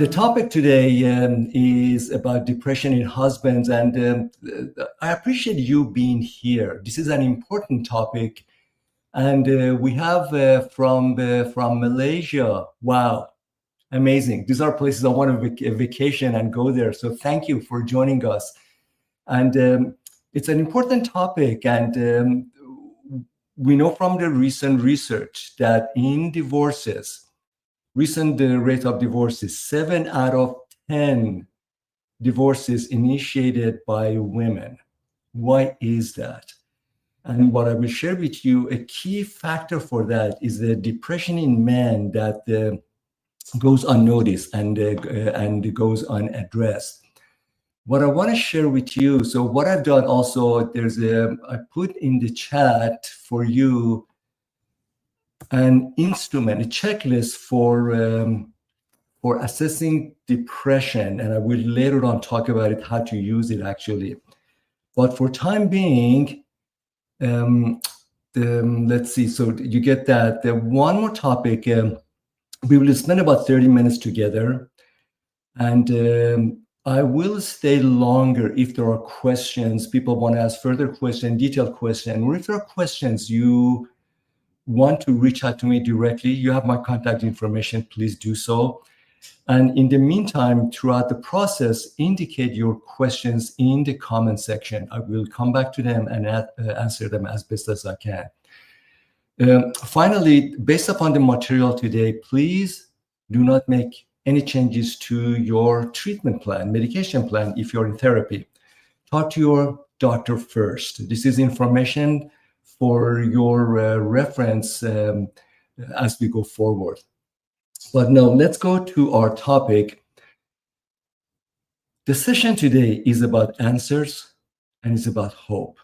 The topic today is about depression in husbands, and I appreciate you being here. This is an important topic, and we have from Malaysia. Wow, amazing! These are places I want to vacation and go there. So thank you for joining us. And it's an important topic, and we know from the recent research that in divorces, recent rate of divorces, 7 out of 10 divorces initiated by women. Why is that? And what I will share with you, a key factor for that is the depression in men that goes unnoticed and goes unaddressed. What I want to share with you, so what I've done also, I put in the chat for you an instrument, a checklist for assessing depression, and I will later on talk about it, how to use it actually. But for time being, let's see. So you get that. One more topic. We will spend about 30 minutes together, and I will stay longer if there are questions. People want to ask further questions, detailed questions, or if there are questions you want to reach out to me directly, you have my contact information, please do so. And in the meantime, throughout the process, indicate your questions in the comment section. I will come back to them and answer them as best as I can. Finally, based upon the material today, please do not make any changes to your treatment plan, medication plan, if you're in therapy. Talk to your doctor first. This is information for your reference as we go forward. But now let's go to our topic. The session today is about answers and it's about hope.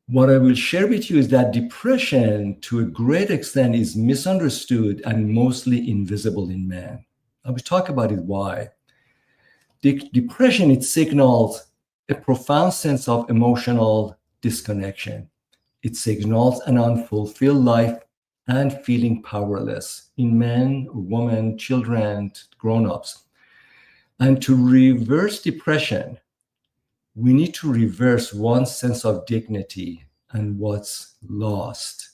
What I will share with you is that depression, to a great extent, is misunderstood and mostly invisible in men. I will talk about it why. Depression, it signals a profound sense of emotional disconnection. It signals an unfulfilled life and feeling powerless in men, women, children, grown-ups. And to reverse depression, we need to reverse one's sense of dignity and what's lost.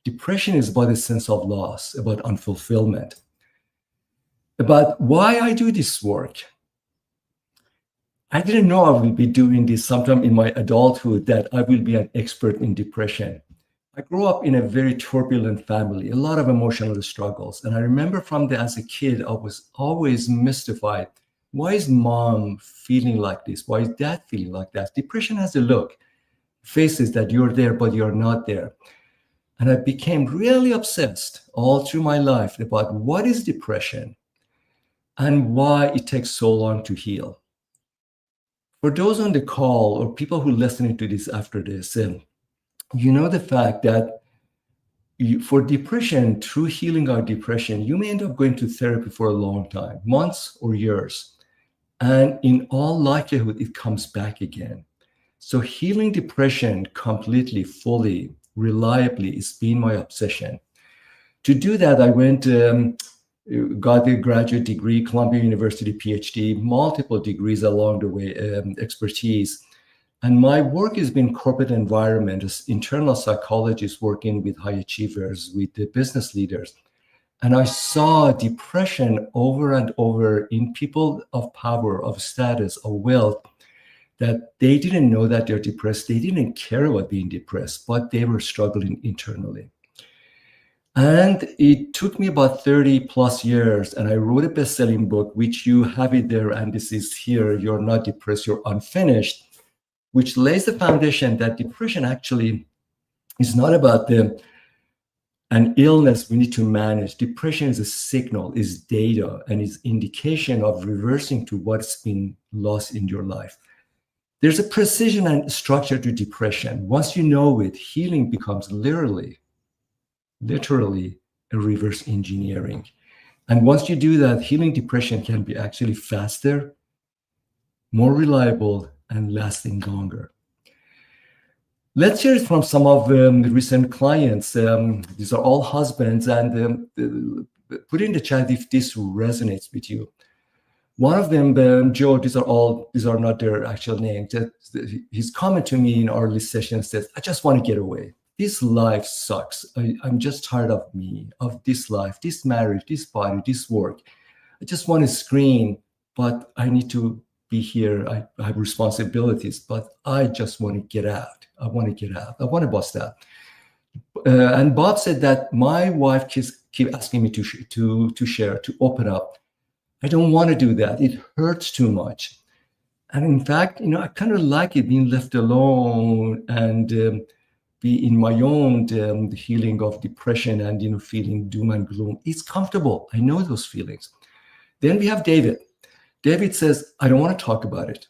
Depression is about a sense of loss, about unfulfillment. About why I do this work. I didn't know I would be doing this sometime in my adulthood, that I will be an expert in depression. I grew up in a very turbulent family, a lot of emotional struggles. And I remember as a kid, I was always mystified. Why is mom feeling like this? Why is dad feeling like that? Depression has a look, faces that you're there, but you're not there. And I became really obsessed all through my life about what is depression and why it takes so long to heal. For those on the call or people who are listening to this after this, you know the fact that for depression, through healing our depression, you may end up going to therapy for a long time, months or years. And in all likelihood, it comes back again. So healing depression completely, fully, reliably has been my obsession. To do that, I went, got a graduate degree, Columbia University PhD, multiple degrees along the way, expertise. And my work has been corporate environment, as internal psychologist working with high achievers, with the business leaders. And I saw depression over and over in people of power, of status, of wealth, that they didn't know that they're depressed. They didn't care about being depressed, but they were struggling internally. And it took me about 30 plus years, and I wrote a best-selling book, which you have it there, and this is here, You're Not Depressed, You're Unfinished, which lays the foundation that depression actually is not about an illness we need to manage. Depression is a signal, is data, and is indication of reversing to what's been lost in your life. There's a precision and structure to depression. Once you know it, healing becomes literally a reverse engineering. And once you do that, healing depression can be actually faster, more reliable, and lasting longer. Let's hear it from some of the recent clients. These are all husbands, and put in the chat if this resonates with you. One of them, Joe, these are not their actual names. His comment to me in early sessions says, I just want to get away. This life sucks. I'm just tired of me, of this life, this marriage, this body, this work. I just want to scream, but I need to be here. I have responsibilities, but I just want to get out. I want to get out. I want to bust out. And Bob said that my wife keep asking me to share, to open up. I don't want to do that. It hurts too much. And in fact, I kind of like it being left alone and be in my own healing of depression and feeling doom and gloom. It's comfortable. I know those feelings. Then we have David. David says, I don't want to talk about it.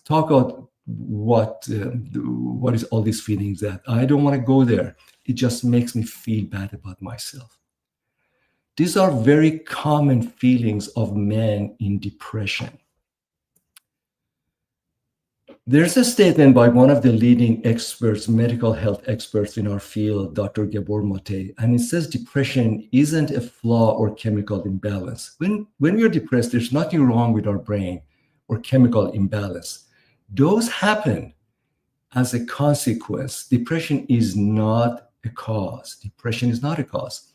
Talk about what is all these feelings that I don't want to go there. It just makes me feel bad about myself. These are very common feelings of men in depression. There's a statement by one of the leading experts, medical health experts in our field, Dr. Gabor Mate, and it says depression isn't a flaw or chemical imbalance. When we're depressed, there's nothing wrong with our brain or chemical imbalance. Those happen as a consequence. Depression is not a cause. Depression is not a cause.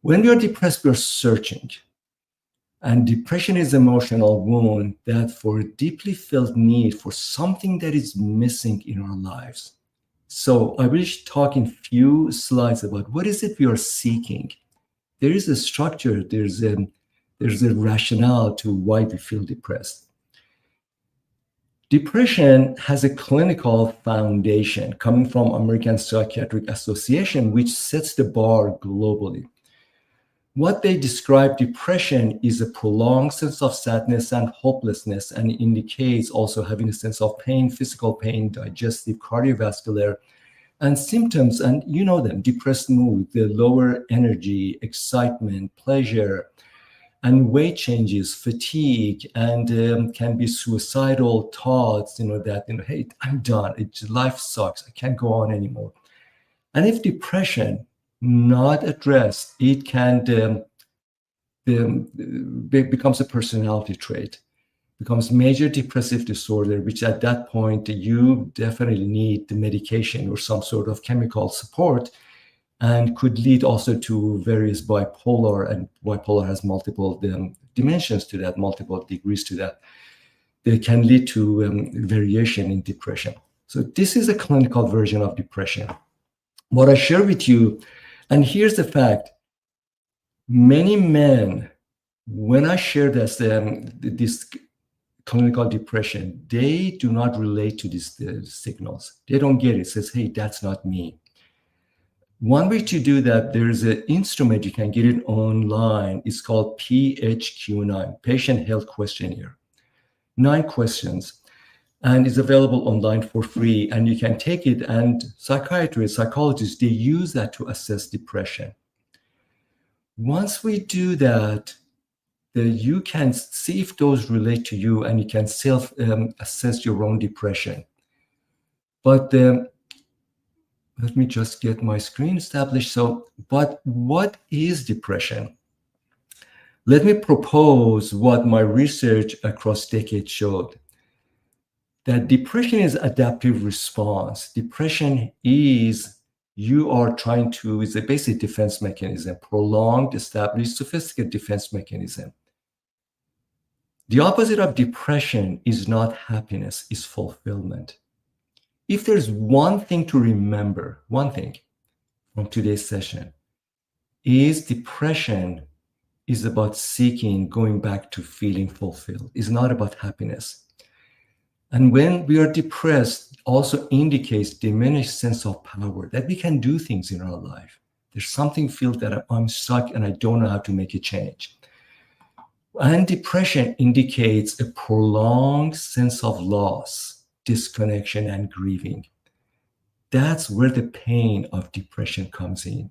When we are depressed, we're searching. And depression is an emotional wound that for a deeply felt need for something that is missing in our lives. So I will talk in few slides about what is it we are seeking. There is a structure, there's a rationale to why we feel depressed. Depression has a clinical foundation coming from American Psychiatric Association, which sets the bar globally. What they describe depression is a prolonged sense of sadness and hopelessness, and it indicates also having a sense of pain, physical pain, digestive, cardiovascular, and symptoms, and you know them, depressed mood, the lower energy, excitement, pleasure, and weight changes, fatigue, and can be suicidal thoughts, that, hey, I'm done, life sucks, I can't go on anymore. And if depression not addressed, it can becomes a personality trait, becomes major depressive disorder, which at that point you definitely need the medication or some sort of chemical support, and could lead also to various bipolar, and bipolar has multiple dimensions to that, multiple degrees to that. They can lead to variation in depression. So this is a clinical version of depression. What I share with you, and here's the fact, many men, when I share this clinical depression, they do not relate to these signals. They don't get it. It says, hey, that's not me. One way to do that, there's an instrument, you can get it online. It's called PHQ-9, Patient Health Questionnaire. 9 questions. And it's available online for free. And you can take it, and psychiatrists, psychologists, they use that to assess depression. Once we do that, you can see if those relate to you, and you can self-assess your own depression. But let me just get my screen established. But what is depression? Let me propose what my research across decades showed. That depression is adaptive response. Depression is a basic defense mechanism, prolonged, established, sophisticated defense mechanism. The opposite of depression is not happiness, is fulfillment. If there's one thing to remember, one thing from today's session, is depression is about seeking, going back to feeling fulfilled. It's not about happiness. And when we are depressed, also indicates diminished sense of power, that we can do things in our life. There's something feels that I'm stuck and I don't know how to make a change. And depression indicates a prolonged sense of loss, disconnection, and grieving. That's where the pain of depression comes in.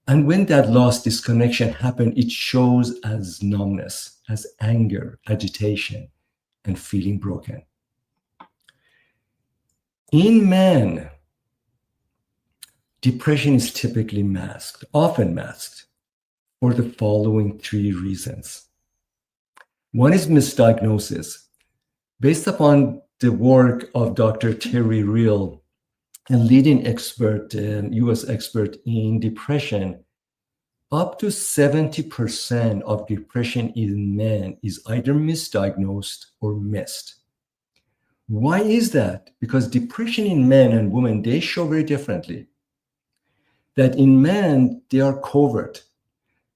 And when that loss, disconnection happens, it shows as numbness, as anger, agitation, and feeling broken. In men, depression is typically masked, often masked, for the following 3 reasons. One is misdiagnosis. Based upon the work of Dr. Terry Real, a leading expert, US expert in depression, up to 70% of depression in men is either misdiagnosed or missed. Why is that? Because depression in men and women, they show very differently. That in men, they are covert.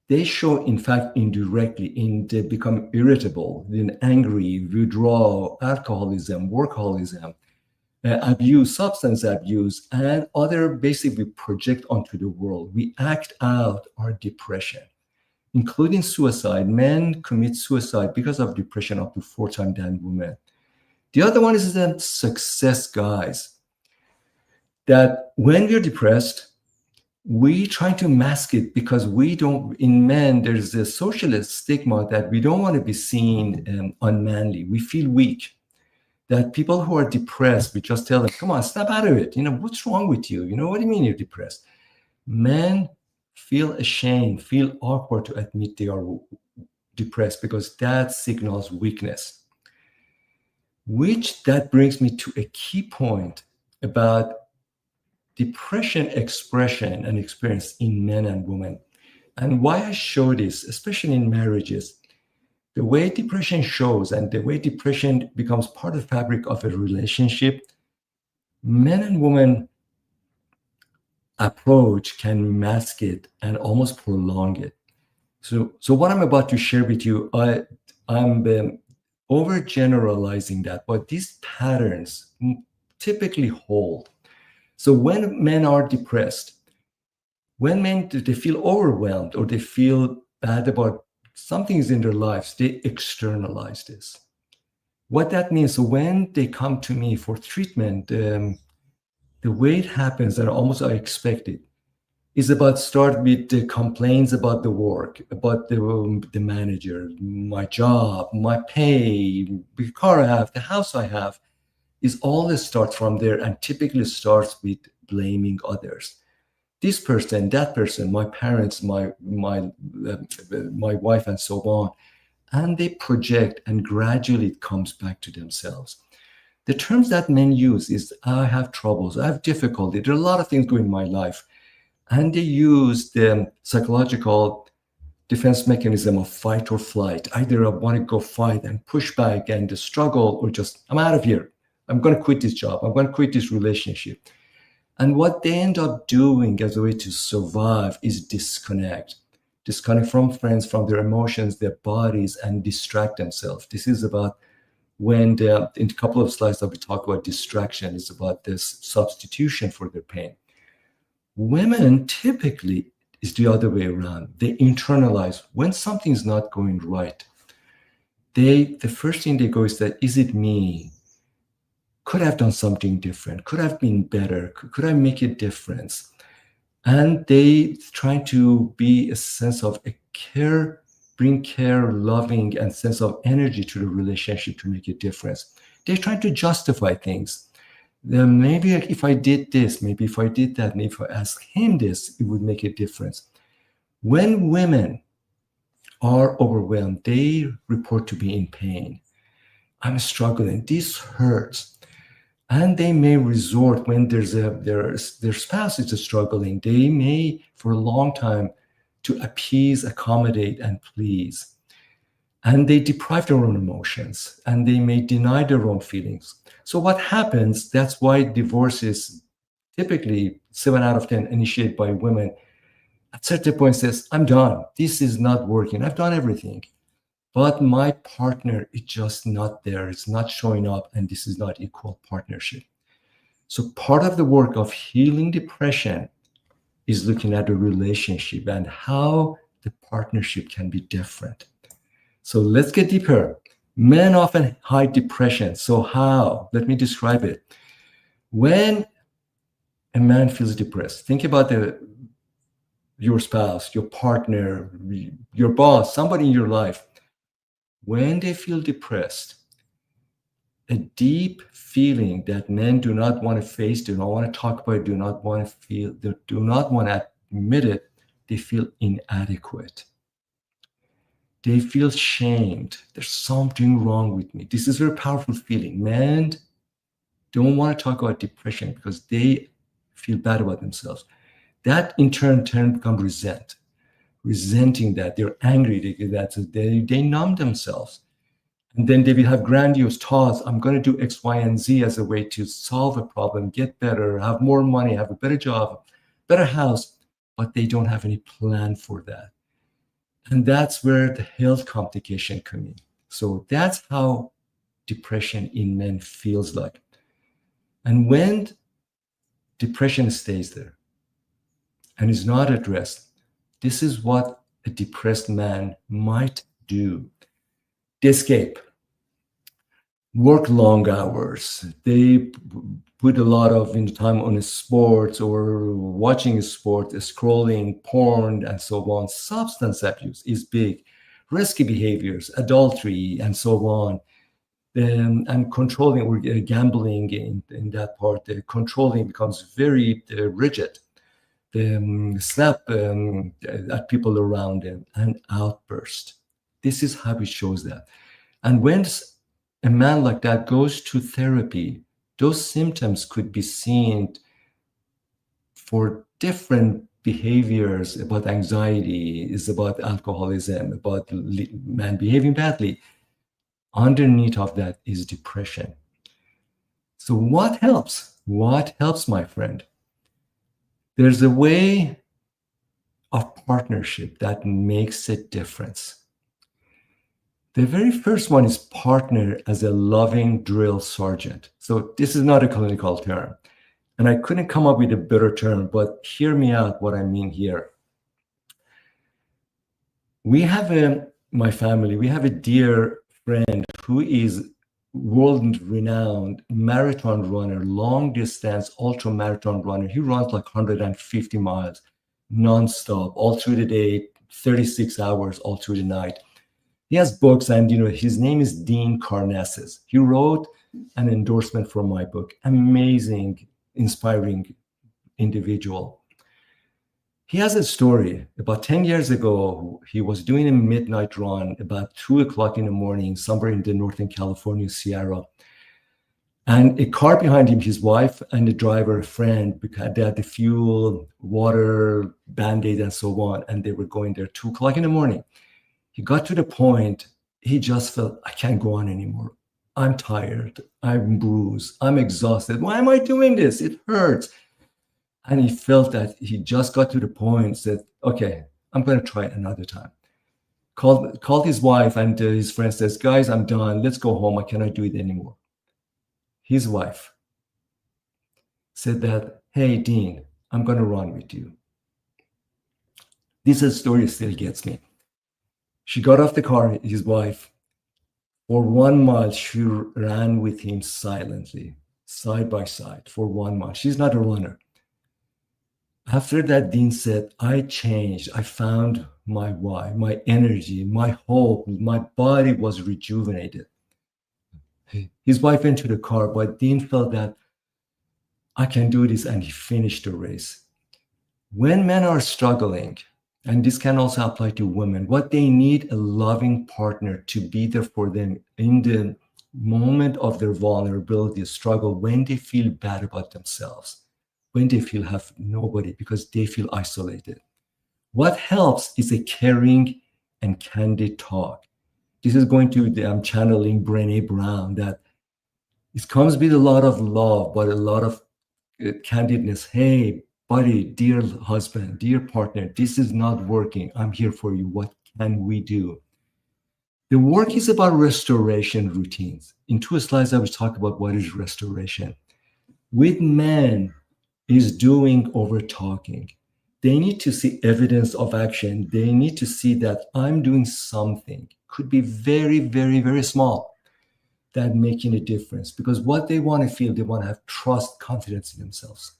They show, in fact, indirectly, they become irritable, then angry, withdrawal, alcoholism, workaholism, abuse, substance abuse, and other basically project onto the world. We act out our depression, including suicide. Men commit suicide because of depression up to 4 times than women. The other one is the success guys, that when we're depressed, we try to mask it because we don't, in men, there's a socialist stigma that we don't want to be seen unmanly. We feel weak. That people who are depressed, we just tell them, come on, snap out of it. What's wrong with you? What do you mean you're depressed? Men feel ashamed, feel awkward to admit they are depressed because that signals weakness. That brings me to a key point about depression expression and experience in men and women. And why I show this, especially in marriages, the way depression shows and the way depression becomes part of the fabric of a relationship, men and women approach can mask it and almost prolong it. So what I'm about to share with you, I'm overgeneralizing that, but these patterns typically hold. So when men are depressed, when men they feel overwhelmed or they feel bad about something is in their lives, they externalize this. What that means, so when they come to me for treatment, the way it happens, and almost I expect it, is start with the complaints about the work, about the manager, my job, my pay, the car I have, the house I have. Is always starts from there and typically starts with blaming others. This person, that person, my parents, my wife, and so on. And they project, and gradually it comes back to themselves. The terms that men use is, I have troubles, I have difficulty, there are a lot of things going in my life. And they use the psychological defense mechanism of fight or flight. Either I want to go fight and push back and struggle, or just, I'm out of here. I'm going to quit this job. I'm going to quit this relationship. And what they end up doing as a way to survive is disconnect from friends, from their emotions, their bodies, and distract themselves. This is about when in a couple of slides that we talk about distraction, is about this substitution for their pain. Women typically is the other way around. They internalize when something's not going right. The first thing they go is that, is it me? Could I have done something different? Could I have been better? Could I make a difference? And they try to be a sense of a care, bring care, loving, and sense of energy to the relationship to make a difference. They're trying to justify things. Then maybe if I did this, maybe if I did that, maybe if I asked him this, it would make a difference. When women are overwhelmed, they report to be in pain. I'm struggling. This hurts. And they may resort when their spouse is struggling. They may, for a long time, to appease, accommodate, and please. And they deprive their own emotions, and they may deny their own feelings. So what happens, that's why divorce is typically 7 out of 10 initiated by women. At certain point says, I'm done. This is not working. I've done everything. But my partner is just not there. It's not showing up, and this is not equal partnership. So part of the work of healing depression is looking at the relationship and how the partnership can be different. So let's get deeper. Men often hide depression. So how? Let me describe it. When a man feels depressed, think about your spouse, your partner, your boss, somebody in your life. When they feel depressed, a deep feeling that men do not want to face, do not want to talk about, do not want to feel, do not want to admit it, they feel inadequate. They feel shamed. There's something wrong with me. This is a very powerful feeling. Men don't want to talk about depression because they feel bad about themselves. That in turn become resenting that. They're angry that they numb themselves. And then they will have grandiose thoughts. I'm going to do X, Y, and Z as a way to solve a problem, get better, have more money, have a better job, better house, but they don't have any plan for that. And that's where the health complication come in. So that's how depression in men feels like. And when depression stays there and is not addressed, this is what a depressed man might do. They escape, work long hours. They put a lot of time on sports or watching sports, scrolling, porn, and so on. Substance abuse is big. Risky behaviors, adultery, and so on. And controlling or gambling in that part, the controlling becomes very rigid. Slap at people around them and outburst. This is how it shows that. And when a man like that goes to therapy, those symptoms could be seen for different behaviors about anxiety, is about alcoholism, about man behaving badly. Underneath of that is depression. So what helps? What helps, my friend? There's a way of partnership that makes a difference. The very first one is partner as a loving drill sergeant. So this is not a clinical term, and I couldn't come up with a better term, but hear me out what I mean here. We have my family, we have a dear friend who is world-renowned marathon runner, long-distance ultra marathon runner. He runs like 150 miles non-stop, all through the day, 36 hours, all through the night. He has books, and his name is Dean Karnassus. He wrote an endorsement for my book. Amazing, inspiring individual. He has a story. About 10 years ago, he was doing a midnight run about 2 o'clock in the morning, somewhere in the Northern California Sierra. And a car behind him, his wife and the driver, a friend, because they had the fuel, water, Band-Aid, and so on. And they were going there 2 o'clock in the morning. He got to the point, he just felt, I can't go on anymore. I'm tired. I'm bruised. I'm exhausted. Why am I doing this? It hurts. And he felt that he just got to the point, said, okay, I'm going to try it another time. Called his wife, and his friend says, guys, I'm done. Let's go home. I cannot do it anymore. His wife said that, hey, Dean, I'm going to run with you. This story still gets me. She got off the car, his wife. For 1 mile, she ran with him silently, side by side, for 1 mile. She's not a runner. After that, Dean said, I changed. I found my why, my energy, my hope. My body was rejuvenated. His wife went to the car, but Dean felt that I can do this, and he finished the race. When men are struggling, and this can also apply to women, what they need, a loving partner to be there for them in the moment of their vulnerability, struggle, when they feel bad about themselves, when they feel have nobody because they feel isolated. What helps is a caring and candid talk. This is going to, I'm channeling Brené Brown, that it comes with a lot of love, but a lot of candidness. Hey, buddy, dear husband, dear partner, this is not working. I'm here for you. What can we do? The work is about restoration routines. In 2 slides, I was talking about what is restoration. With men, is doing over talking. They need to see evidence of action. They need to see that I'm doing something. Could be very, very, very small, that making a difference. Because what they want to feel, they want to have trust, confidence in themselves,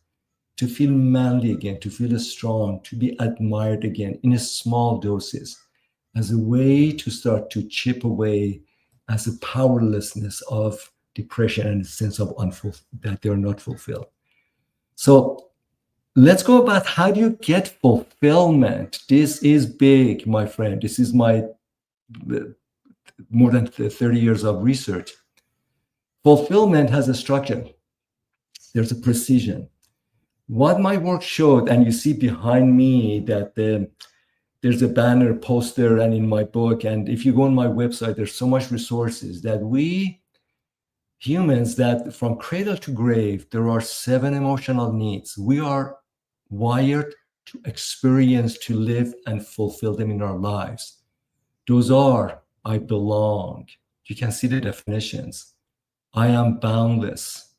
to feel manly again, to feel strong, to be admired again in a small doses, as a way to start to chip away as a powerlessness of depression and a sense of that they're not fulfilled. So let's go about how do you get fulfillment. This is big, my friend. This is my more than 30 years of research. Fulfillment has a structure. There's a precision. What my work showed, and you see behind me that there's a banner poster and in my book, and if you go on my website, there's so much resources that we humans, that from cradle to grave, there are 7 emotional needs. We are wired to experience, to live and fulfill them in our lives. Those are: I belong. You can see the definitions. I am boundless.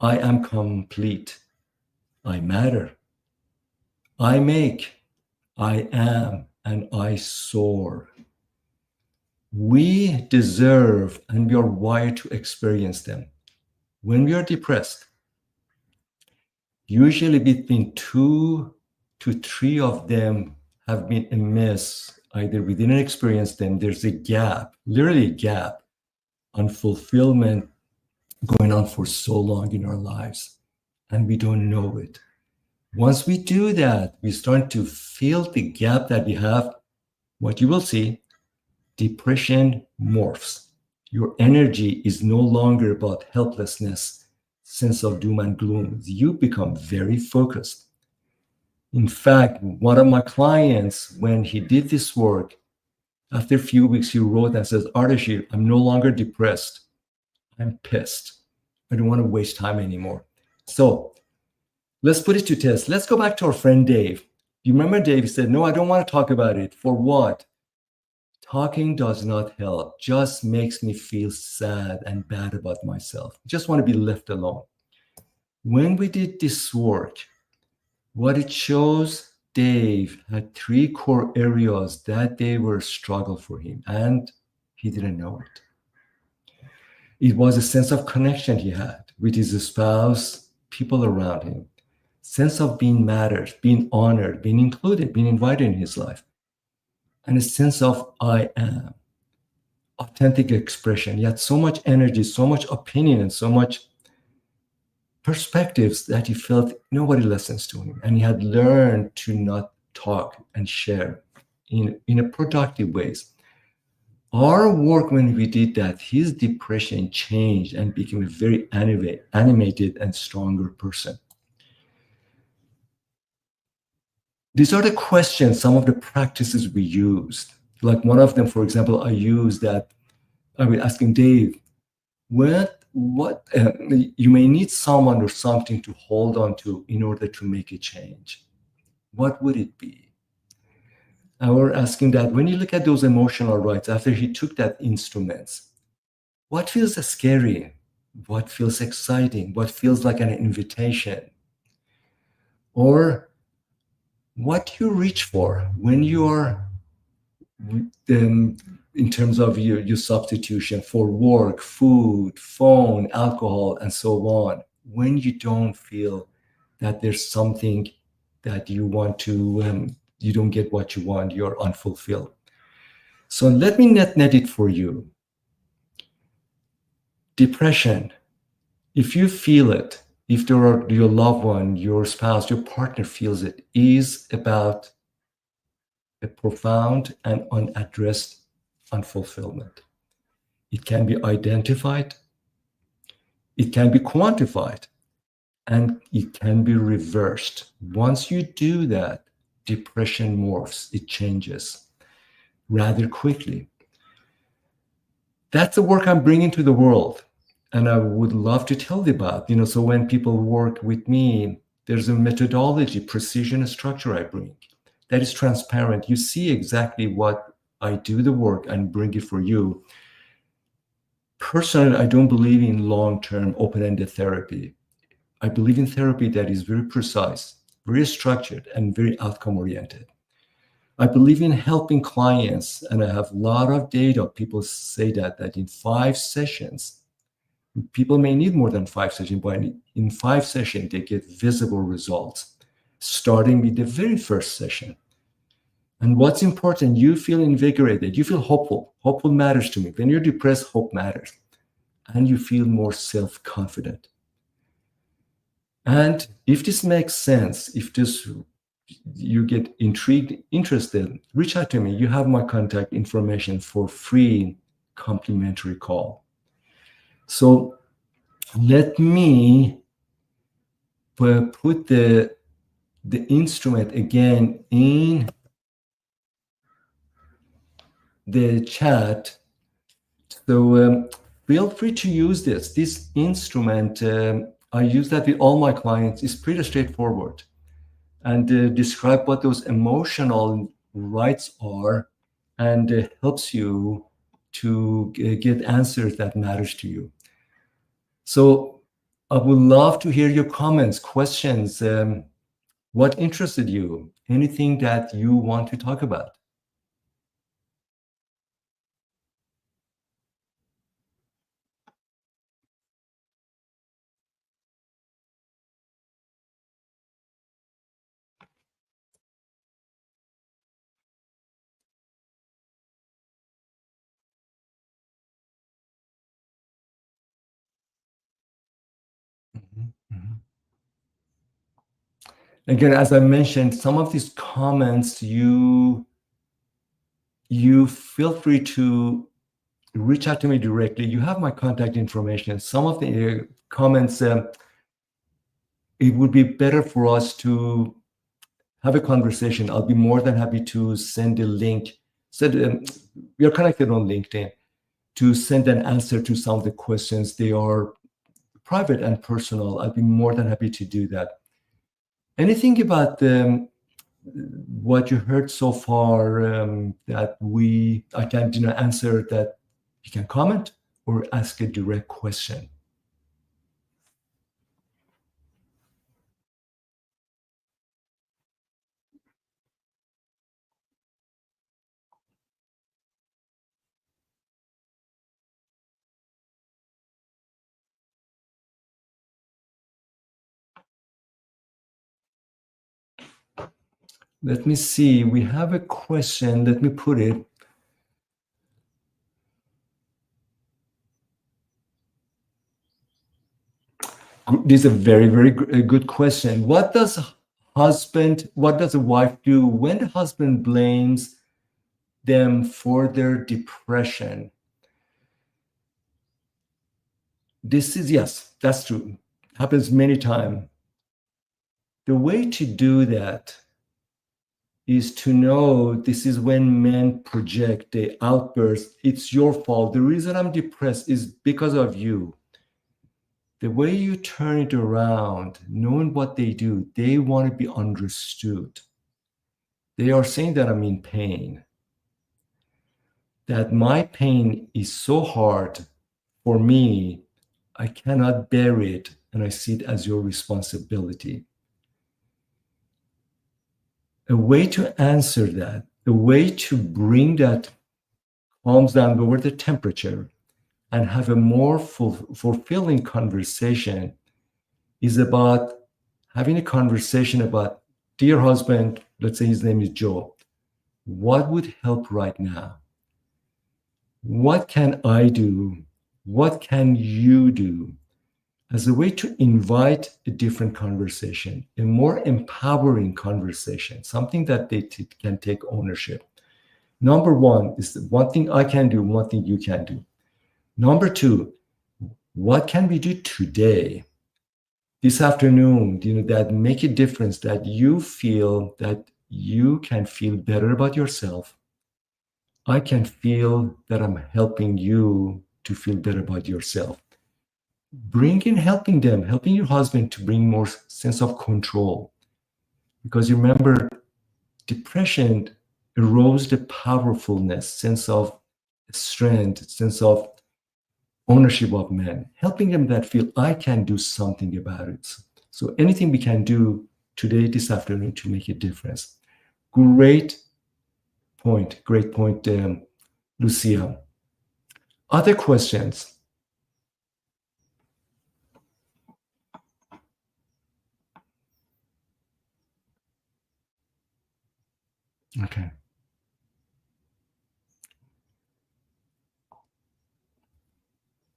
I am complete. I matter. I make. I am, and I soar. We deserve and we are wired to experience them. When we are depressed, usually between 2 to 3 of them have been amiss. Either we didn't experience them, there's a gap, literally a gap, unfulfillment going on for so long in our lives, and we don't know it. Once we do that, we start to feel the gap that we have. What you will see, depression morphs. Your energy is no longer about helplessness, sense of doom and gloom. You become very focused. In fact, one of my clients, when he did this work, after a few weeks, he wrote and says, Artashi, I'm no longer depressed. I'm pissed. I don't want to waste time anymore. So let's put it to test. Let's go back to our friend Dave. You remember Dave said, no, I don't want to talk about it. For what? Talking does not help, just makes me feel sad and bad about myself. I just want to be left alone. When we did this work, what it shows, Dave had 3 core areas that they were a struggle for him, and he didn't know it. It was a sense of connection he had with his spouse, people around him, sense of being mattered, being honored, being included, being invited in his life, and a sense of I am, authentic expression. He had so much energy, so much opinion, and so much perspectives that he felt nobody listens to him. And he had learned to not talk and share in a productive ways. Our work, when we did that, his depression changed and became a very animated and stronger person. These are the questions, some of the practices we used. Like one of them, for example, I used that I was asking Dave, what you may need someone or something to hold on to in order to make a change. What would it be? And we're asking that when you look at those emotional rights, after he took that instruments, what feels scary? What feels exciting? What feels like an invitation? Or what do you reach for when you are, in terms of your substitution for work, food, phone, alcohol, and so on, when you don't feel that there's something that you want to, you don't get what you want, you're unfulfilled. So let me net it for you. Depression, if you feel it, if there are your loved one, your spouse, your partner feels it, is about a profound and unaddressed unfulfillment. It can be identified, it can be quantified, and it can be reversed. Once you do that, depression morphs, it changes rather quickly. That's the work I'm bringing to the world, and I would love to tell you about. So when people work with me, there's a methodology, precision, structure I bring that is transparent. You see exactly what I do the work and bring it for you. Personally, I don't believe in long-term open-ended therapy. I believe in therapy that is very precise, very structured, and very outcome-oriented. I believe in helping clients, and I have a lot of data. People say that in 5 sessions, people may need more than 5 sessions, but in 5 sessions, they get visible results, starting with the very first session. And what's important, you feel invigorated, you feel hopeful. Hopeful matters to me. When you're depressed, hope matters. And you feel more self-confident. And if this makes sense, if this you get intrigued, interested, reach out to me. You have my contact information for free complimentary call. So let me put the instrument again in the chat. So feel free to use this. This instrument, I use that with all my clients. It's pretty straightforward. And describe what those emotional rights are, and helps you to get answers that matters to you. So I would love to hear your comments, questions. What interested you? Anything that you want to talk about? Mhm, mhm. Again, as I mentioned, some of these comments, you feel free to reach out to me directly. You have my contact information. Some of the comments, it would be better for us to have a conversation. I'll be more than happy to send a link. We are connected on LinkedIn, to send an answer to some of the questions. They are private and personal. I'd be more than happy to do that. Anything about what you heard so far that I can answer, that you can comment or ask a direct question? Let me see. We have a question. Let me put it. This is a very, very good question. What does a wife do when the husband blames them for their depression? Yes, that's true. Happens many times. The way to do that is to know this is when men project, they outburst. It's your fault. The reason I'm depressed is because of you. The way you turn it around, knowing what they do, they want to be understood. They are saying that I'm in pain, that my pain is so hard for me, I cannot bear it, and I see it as your responsibility. A way to answer that, a way to bring that calms down, lower the temperature, and have a more fulfilling conversation is about having a conversation about, dear husband, let's say his name is Joe, what would help right now? What can I do? What can you do? As a way to invite a different conversation, a more empowering conversation, something that they can take ownership. Number one is one thing I can do, one thing you can do. Number two, what can we do today, this afternoon, that make a difference, that you feel that you can feel better about yourself. I can feel that I'm helping you to feel better about yourself. Helping your husband to bring more sense of control. Because remember, depression erodes the powerfulness, sense of strength, sense of ownership of men, helping them that feel I can do something about it. So anything we can do today, this afternoon, to make a difference. Great point, Lucia. Other questions? Okay.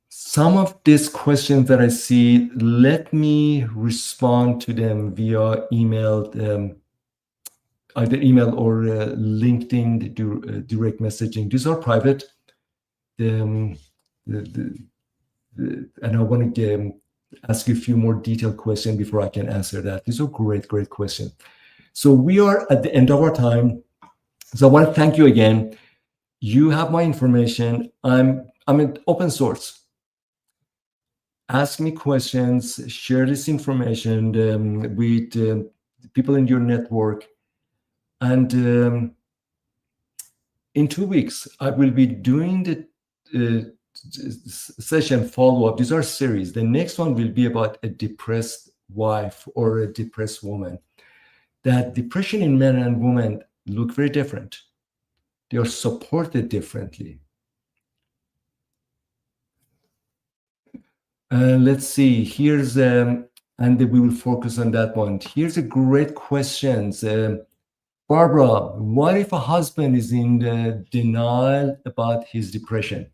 Some of these questions that I see, let me respond to them via email. either email or LinkedIn direct messaging. These are private. And I want to ask you a few more detailed questions before I can answer that. These are great questions. So we are at the end of our time. So I want to thank you again. You have my information. I'm an open source. Ask me questions, share this information with people in your network. And in 2 weeks, I will be doing the session follow-up. These are series. The next one will be about a depressed wife or a depressed woman. That depression in men and women look very different. They are supported differently. Let's see. Here's and we will focus on that one. Here's a great question. Barbara, what if a husband is in denial about his depression?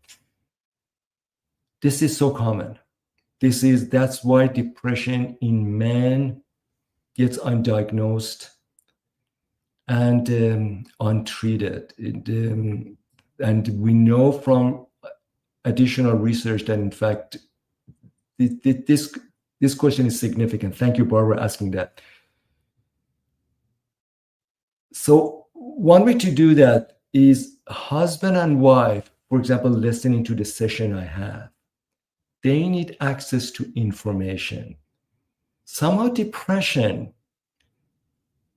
This is so common. That's why depression in men gets undiagnosed and untreated. And we know from additional research that, in fact, this question is significant. Thank you, Barbara, asking that. So one way to do that is husband and wife, for example, listening to the session I have, they need access to information. Somehow depression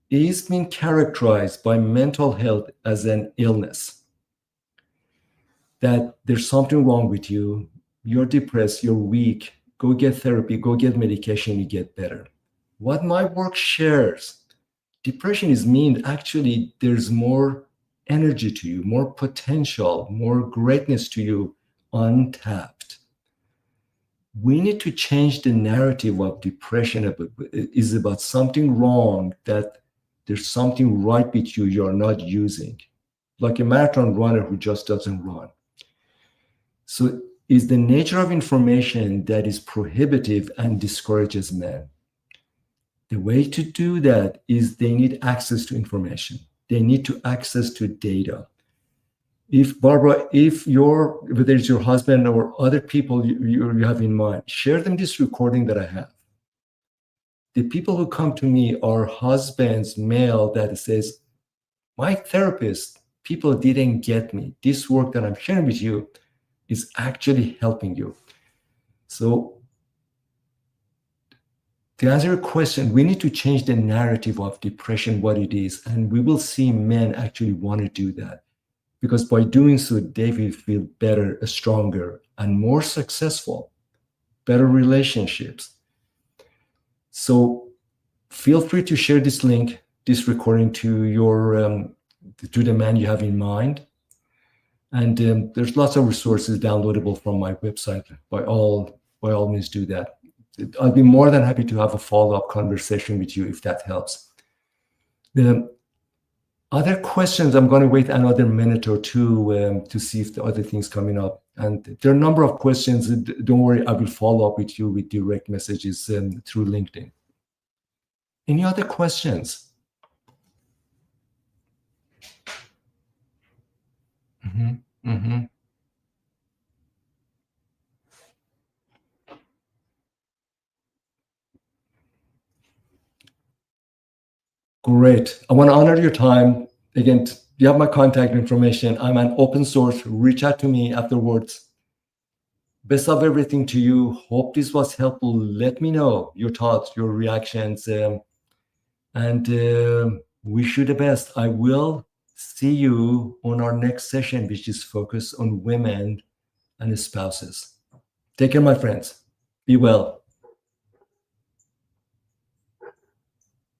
is being characterized by mental health as an illness. That there's something wrong with you, you're depressed, you're weak, go get therapy, go get medication, you get better. What my work shares, depression is mean actually there's more energy to you, more potential, more greatness to you, untapped. We need to change the narrative of depression is about something wrong, that there's something right with you you're not using. Like a marathon runner who just doesn't run. So is the nature of information that is prohibitive and discourages men. The way to do that is they need access to information. They need to access to data. If Barbara, whether it's your husband or other people you have in mind, share them this recording that I have. The people who come to me are husbands, male, that says, my therapist, people didn't get me. This work that I'm sharing with you is actually helping you. So to answer your question, we need to change the narrative of depression, what it is, and we will see men actually want to do that. Because by doing so, they will feel better, stronger, and more successful, better relationships. So feel free to share this link, this recording to the man you have in mind. And there's lots of resources downloadable from my website. By all means, do that. I'll be more than happy to have a follow-up conversation with you if that helps. The other questions, I'm going to wait another minute or two to see if the other things coming up. And there are a number of questions. Don't worry, I will follow up with you with direct messages through LinkedIn. Any other questions? Great. I want to honor your time. Again, you have my contact information. I'm an open source. Reach out to me afterwards. Best of everything to you. Hope this was helpful. Let me know your thoughts, your reactions, and wish you the best. I will see you on our next session, which is focused on women and spouses. Take care, my friends. Be well.